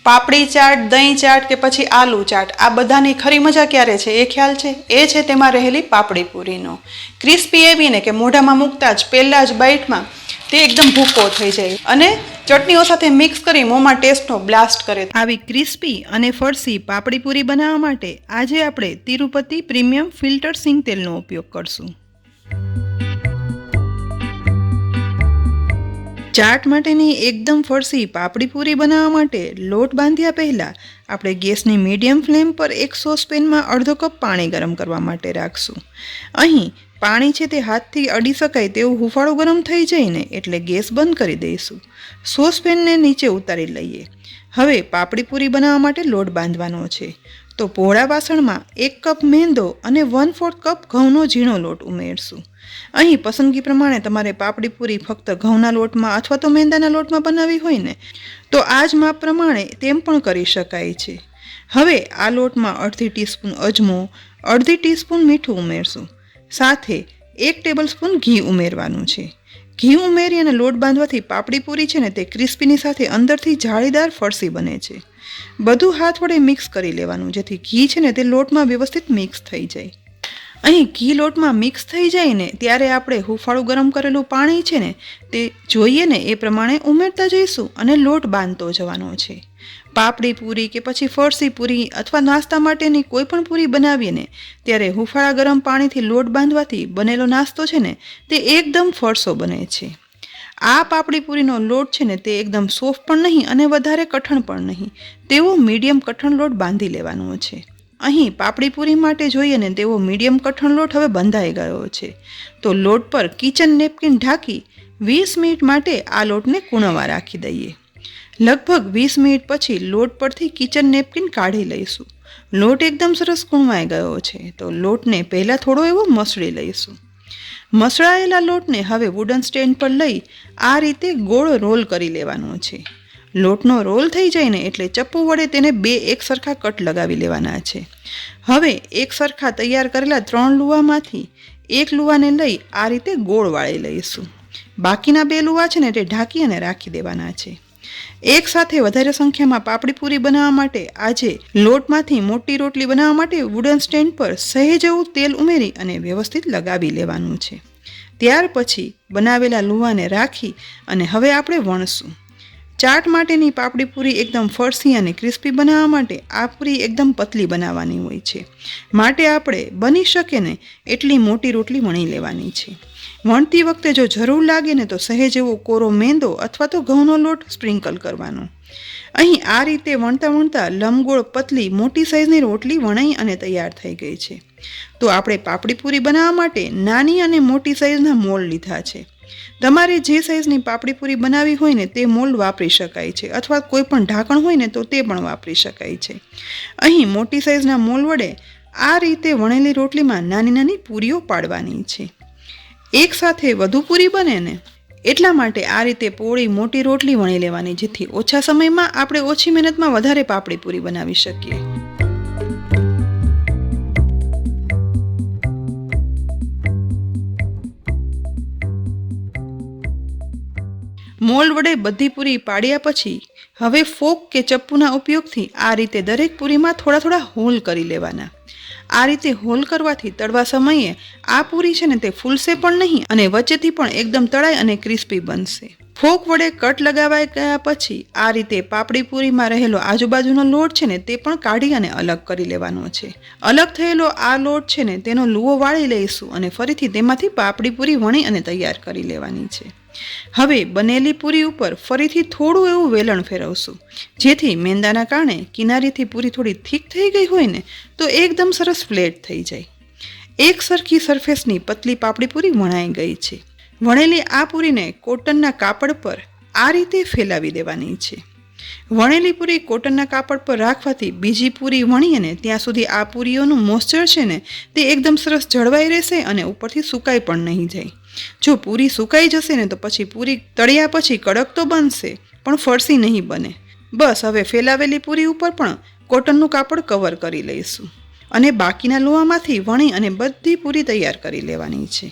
પાપડી ચાટ, દહીં ચાટ કે પછી આલુ ચાટ, આ બધાની ખરી મજા ક્યારે છે એ ખ્યાલ છે? એ છે તેમાં રહેલી પાપડી પૂરીનો. ક્રિસ્પી એવી ને કે મોઢામાં મૂકતા જ પહેલાં જ બાઇટમાં તે એકદમ ભૂકો થઈ જાય અને ચટણીઓ સાથે મિક્સ કરી મોંમાં ટેસ્ટનો બ્લાસ્ટ કરે. આવી ક્રિસ્પી અને ફરસી પાપડી પૂરી બનાવવા માટે આજે આપણે તિરુપતિ પ્રીમિયમ ફિલ્ટર સિંગ તેલનો ઉપયોગ કરશું. ચાટ માટેની એકદમ ફરસી પાપડી પૂરી બનાવવા માટે લોટ બાંધ્યા પહેલાં આપણે ગેસની મીડિયમ ફ્લેમ પર એક સોસપેનમાં અડધો કપ પાણી ગરમ કરવા માટે રાખશું. અહીં પાણી છે તે હાથથી અડી શકાય તેવું હુંફાળું ગરમ થઈ જાય ને એટલે ગેસ બંધ કરી દઈશું. સોસપેનને નીચે ઉતારી લઈએ. હવે પાપડી પૂરી બનાવવા માટે લોટ બાંધવાનો છે. તો પહોળા વાસણમાં 1 કપ મેંદો અને 1/4 કપ ઘઉંનો ઝીણો લોટ ઉમેરશું. અહીં પસંદગી પ્રમાણે તમારે પાપડી પૂરી ફક્ત ઘઉંના લોટમાં અથવા તો મેંદાના લોટમાં બનાવવી હોય ને તો આ જ માપ પ્રમાણે તેમ પણ કરી શકાય છે. હવે આ લોટમાં અડધી ટીસ્પૂન અજમો, અડધી ટીસ્પૂન મીઠું ઉમેરશું. સાથે 1 ટેબલસ્પૂન ઘી ઉમેરવાનું છે. ઘી ઉમેરી અને લોટ બાંધવાથી પાપડી પૂરી છે ને તે ક્રિસ્પીની સાથે અંદરથી જાળીદાર ફરસી બને છે. બધું હાથ વડે મિક્સ કરી લેવાનું જેથી ઘી છે ને તે લોટમાં વ્યવસ્થિત મિક્સ થઈ જાય. અહીં ઘી લોટમાં મિક્સ થઈ જાય ને ત્યારે આપણે હુંફાળું ગરમ કરેલું પાણી છે ને તે જોઈએ ને એ પ્રમાણે ઉમેરતા જઈશું અને લોટ બાંધતો જવાનો છે. પાપડી પૂરી કે પછી ફરસી પૂરી અથવા નાસ્તા માટેની કોઈ પણ પૂરી બનાવીએ ને ત્યારે હુંફાળા ગરમ પાણીથી લોટ બાંધવાથી બનેલો નાસ્તો છે ને તે એકદમ ફરસો બને છે. આ પાપડી પૂરીનો લોટ છે ને તે એકદમ સોફ્ટ પણ નહીં અને વધારે કઠણ પણ નહીં, તેવો મીડિયમ કઠણ લોટ બાંધી લેવાનો છે. અહીં પાપડી પૂરી માટે જોઈએ ને તેવો મીડિયમ કઠણ લોટ હવે બંધાઈ ગયો છે. તો લોટ પર કિચન નેપકિન ઢાંકી 20 મિનિટ માટે આ લોટને કૂણવા રાખી દઈએ. લગભગ 20 મિનિટ પછી લોટ પરથી કિચન નેપકિન કાઢી લઈશું. લોટ એકદમ સરસ કૂણવાઈ ગયો છે. તો લોટને પહેલાં થોડો એવો મસળી લઈશું. મસળાયેલા લોટને હવે વુડન સ્ટેન્ડ પર લઈ આ રીતે ગોળ રોલ કરી લેવાનો છે. લોટનો રોલ થઈ જાય ને એટલે ચપ્પુ વડે તેને 2 એક સરખા કટ લગાવી લેવાના છે. હવે એક સરખા તૈયાર કરેલા 3 લુવામાંથી એક લુવાને લઈ આ રીતે ગોળ વાળી લઈશું. બાકીના 2 લુવા છે ને તે ઢાંકી અને રાખી દેવાના છે. એક સાથે વધારે સંખ્યામાં પાપડી પૂરી બનાવવા માટે આજે લોટમાંથી મોટી રોટલી બનાવવા માટે વુડન સ્ટેન્ડ પર સહેજ એવું તેલ ઉમેરી અને વ્યવસ્થિત લગાવી લેવાનું છે. ત્યાર પછી બનાવેલા લુવાને રાખી અને હવે આપણે વણશું. ચાટ માટેની પાપડી પૂરી એકદમ ફરસી અને ક્રિસ્પી બનાવવા માટે આ પૂરી એકદમ પતલી બનાવવાની હોય છે. માટે આપણે બની શકે ને એટલી મોટી રોટલી વણી લેવાની છે. વણતી વખતે જો જરૂર લાગે ને તો સહેજ એવો કોરો મેંદો અથવા તો ઘઉંનો લોટ સ્પ્રિંકલ કરવાનો. અહીં આ રીતે વણતા વણતા લંબગોળ પતલી મોટી સાઇઝની રોટલી વણાઈ અને તૈયાર થઈ ગઈ છે. તો આપણે પાપડી પૂરી બનાવવા માટે નાની અને મોટી સાઇઝના મોલ્ડ લીધા છે. તમારે જે સાઇઝની પાપડી પૂરી બનાવવી હોય ને તે મોલ્ડ વાપરી શકાય છે અથવા કોઈ પણ ઢાંકણ હોય ને તો તે પણ વાપરી શકાય છે. અહીં મોટી સાઇઝના મોલ્ડ વડે આ રીતે વણેલી રોટલીમાં નાની નાની પૂરીઓ પાડવાની છે. એક સાથે વધુ પૂરી બને ને એટલા માટે આ રીતે પોળી મોટી રોટલી વણી લેવાની જેથી ઓછા સમયમાં આપણે ઓછી મહેનતમાં વધારે પાપડી પૂરી બનાવી શકીએ. મોલ્ડ વડે બધી પૂરી પાડ્યા પછી હવે ફોક કે ચપ્પુના ઉપયોગથી આ રીતે દરેક પૂરીમાં થોડા થોડા હોલ કરી લેવાના. આ રીતે હોલ કરવાથી તળવા સમયે આ પૂરી છે ને તે ફૂલશે પણ નહીં અને વચ્ચેથી પણ એકદમ તળાઈ અને ક્રિસ્પી બનશે. ફોક વડે કટ લગાવાઈ ગયા પછી આ રીતે પાપડી પૂરીમાં રહેલો આજુબાજુનો લોટ છે ને તે પણ કાઢી અને અલગ કરી લેવાનો છે. અલગ થયેલો આ લોટ છે ને તેનો લુવો વાળી લઈશું અને ફરીથી તેમાંથી પાપડી પૂરી વણી અને તૈયાર કરી લેવાની છે. હવે બનેલી પૂરી ઉપર ફરીથી થોડું એવું વેલણ ફેરવશું જેથી મેંદાના કારણે કિનારીથી પૂરી થોડી થીક થઈ ગઈ હોય ને તો એકદમ સરસ ફ્લેટ થઈ જાય. એક સરખી સરફેસની પતલી પાપડી પૂરી વણાઈ ગઈ છે. વણેલી આ પૂરીને કોટનના કાપડ પર આ રીતે ફેલાવી દેવાની છે. વણેલી પૂરી કોટનના કાપડ પર રાખવાથી બીજી પૂરી વણીએ ને ત્યાં સુધી આ પૂરીઓનું મોઇસ્ચર છે ને તે એકદમ સરસ જળવાઈ રહેશે અને ઉપરથી સુકાઈ પણ નહીં જાય. જો પૂરી સુકાઈ જશે ને તો પછી પૂરી તળ્યા પછી કડક તો બનશે પણ ફરસી નહીં બને. બસ હવે ફેલાવેલી પૂરી ઉપર પણ કોટનનું કાપડ કવર કરી લઈશું અને બાકીના લોહામાંથી વણી અને બધી પૂરી તૈયાર કરી લેવાની છે.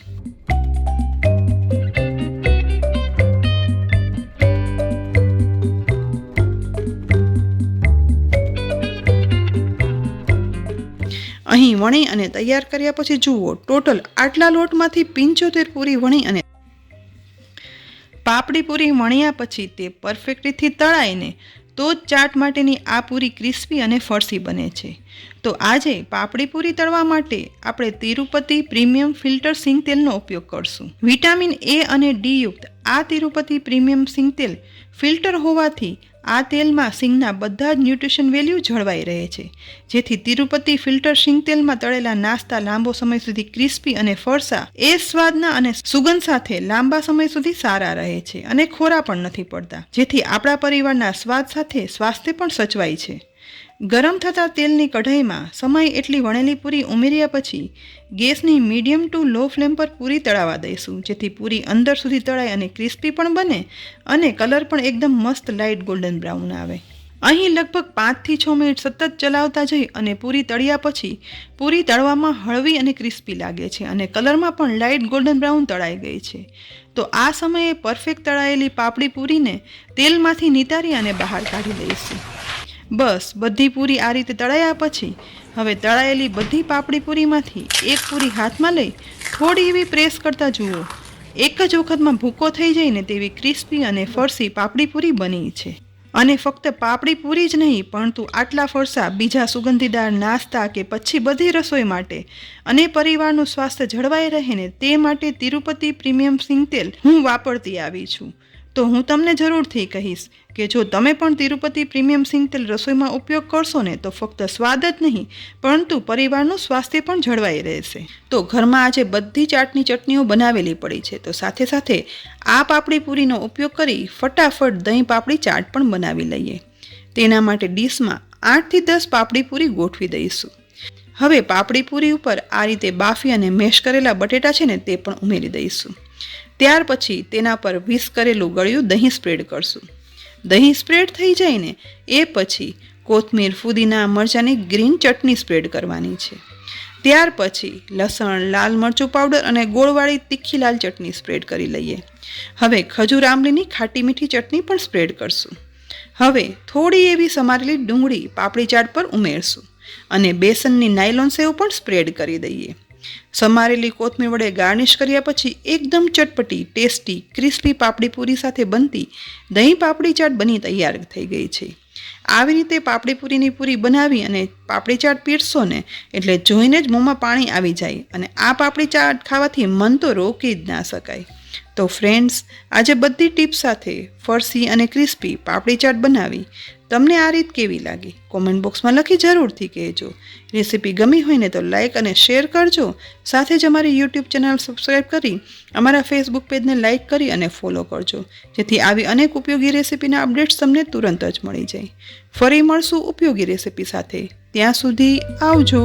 અહીં વણી અને તૈયાર કર્યા પછી જુઓ, ટોટલ આટલા લોટમાંથી 75 પૂરી વણી અને પાપડી પૂરી વણ્યા પછી તે પરફેક્ટ રીતથી તળાઈને તો જ ચાટ માટેની આ પૂરી ક્રિસ્પી અને ફરસી બને છે. તો આજે પાપડી પૂરી તળવા માટે આપણે તિરુપતિ પ્રીમિયમ ફિલ્ટર સિંગ તેલનો ઉપયોગ કરશું. વિટામિન એ અને ડી યુક્ત આ તિરુપતિ પ્રીમિયમ સિંગ તેલ ફિલ્ટર હોવાથી આ તેલમાં સિંગના બધા જ ન્યુટ્રિશન વેલ્યુ જળવાઈ રહે છે, જેથી તિરુપતિ ફિલ્ટર સિંગ તેલમાં તળેલા નાસ્તા લાંબો સમય સુધી ક્રિસ્પી અને ફરસા એ સ્વાદના અને સુગંધ સાથે લાંબા સમય સુધી સારા રહે છે અને ખોરા પણ નથી પડતા, જેથી આપણા પરિવારના સ્વાદ સાથે સ્વાસ્થ્ય પણ સચવાય છે. ગરમ થતા તેલની કઢાઈમાં સમય એટલી વણેલી પૂરી ઉમેર્યા પછી ગેસની મીડિયમ ટુ લો ફ્લેમ પર પૂરી તળાવવા દઈશું, જેથી પૂરી અંદર સુધી તળાય અને ક્રિસ્પી પણ બને અને કલર પણ એકદમ મસ્ત લાઇટ ગોલ્ડન બ્રાઉન આવે. અહીં લગભગ 5 થી 6 મિનિટ સતત ચલાવતા જઈ અને પૂરી તળ્યા પછી પૂરી તળવામાં હળવી અને ક્રિસ્પી લાગે છે અને કલરમાં પણ લાઇટ ગોલ્ડન બ્રાઉન તળાઈ ગઈ છે. તો આ સમયે પરફેક્ટ તળાયેલી પાપડી પૂરીને તેલમાંથી નિતારી અને બહાર કાઢી લઈશું. બસ બધી પૂરી આ રીતે તળાયા પછી હવે તળાયેલી બધી પાપડી પૂરીમાંથી એક પૂરી હાથમાં લઈ થોડી એવી પ્રેસ કરતા જુઓ, એક જ વખતમાં ભૂકો થઈ જાય ને તેવી ક્રિસ્પી અને ફરસી પાપડી પૂરી બની છે. અને ફક્ત પાપડી પૂરી જ નહીં, પરંતુ આટલા ફરસા બીજા સુગંધીદાર નાસ્તા કે પછી બધી રસોઈ માટે અને પરિવારનું સ્વાસ્થ્ય જળવાઈ રહે ને તે માટે તિરુપતિ પ્રીમિયમ સિંગ તેલ હું વાપરતી આવી છું. તો હું તમને જરૂરથી કહીશ કે જો તમે પણ તિરુપતિ પ્રીમિયમ સિંગ તેલ રસોઈમાં ઉપયોગ કરશો ને તો ફક્ત સ્વાદ જ નહીં પરંતુ પરિવારનું સ્વાસ્થ્ય પણ જળવાઈ રહેશે. તો ઘરમાં આજે બધી ચાટની ચટણીઓ બનાવેલી પડી છે, તો સાથે સાથે આ પાપડી પૂરીનો ઉપયોગ કરી ફટાફટ દહીં પાપડી ચાટ પણ બનાવી લઈએ. તેના માટે ડીશમાં 8 થી 10 પાપડી પૂરી ગોઠવી દઈશું. હવે પાપડી પૂરી ઉપર આ રીતે બાફી અને મેશ કરેલા બટેટા છે ને તે પણ ઉમેરી દઈશું. ત્યાર પછી તેના પર વિસ્ક કરેલું ગળ્યું દહીં સ્પ્રેડ કરશું. દહીં સ્પ્રેડ થઈ જાય ને એ પછી કોથમીર, ફુદીના, મરચાંની ગ્રીન ચટણી સ્પ્રેડ કરવાની છે. ત્યાર પછી લસણ, લાલ મરચું પાવડર અને ગોળવાળી તીખી લાલ ચટણી સ્પ્રેડ કરી લઈએ. હવે ખજૂર આંબલીની ખાટી મીઠી ચટણી પણ સ્પ્રેડ કરશું. હવે થોડી એવી સમારેલી ડુંગળી પાપડી ચાટ પર ઉમેરશું અને બેસનની નાયલોન સેવ પણ સ્પ્રેડ કરી દઈએ. સમારેલી કોથમીર વડે ગાર્નિશ કર્યા પછી એકદમ ચટપટી, ટેસ્ટી, ક્રિસ્પી પાપડી પૂરી સાથે બનતી દહીં પાપડી ચાટ બની તૈયાર થઈ ગઈ છે. આવી રીતે પાપડી પૂરીની પૂરી બનાવી અને પાપડી ચાટ પીરસો ને એટલે જોઈને જ મોંમાં પાણી આવી જાય અને આ પાપડી ચાટ ખાવાથી મન તો રોકી જ ના શકાય. તો ફ્રેન્ડ્સ, આજે બધી ટિપ્સ સાથે ફરસી અને ક્રિસ્પી પાપડી ચાટ બનાવી. તમને આ રીત કેવી લાગી કોમેન્ટ બોક્સમાં લખી જરૂરથી કહેજો. રેસીપી ગમી હોય ને તો લાઇક અને શેર કરજો. સાથે જ અમારી યુટ્યુબ ચેનલ સબસ્ક્રાઈબ કરી અમારા ફેસબુક પેજને લાઇક કરી અને ફોલો કરજો, જેથી આવી અનેક ઉપયોગી રેસીપીના અપડેટ્સ તમને તુરંત જ મળી જાય. ફરી મળશું ઉપયોગી રેસીપી સાથે. ત્યાં સુધી આવજો.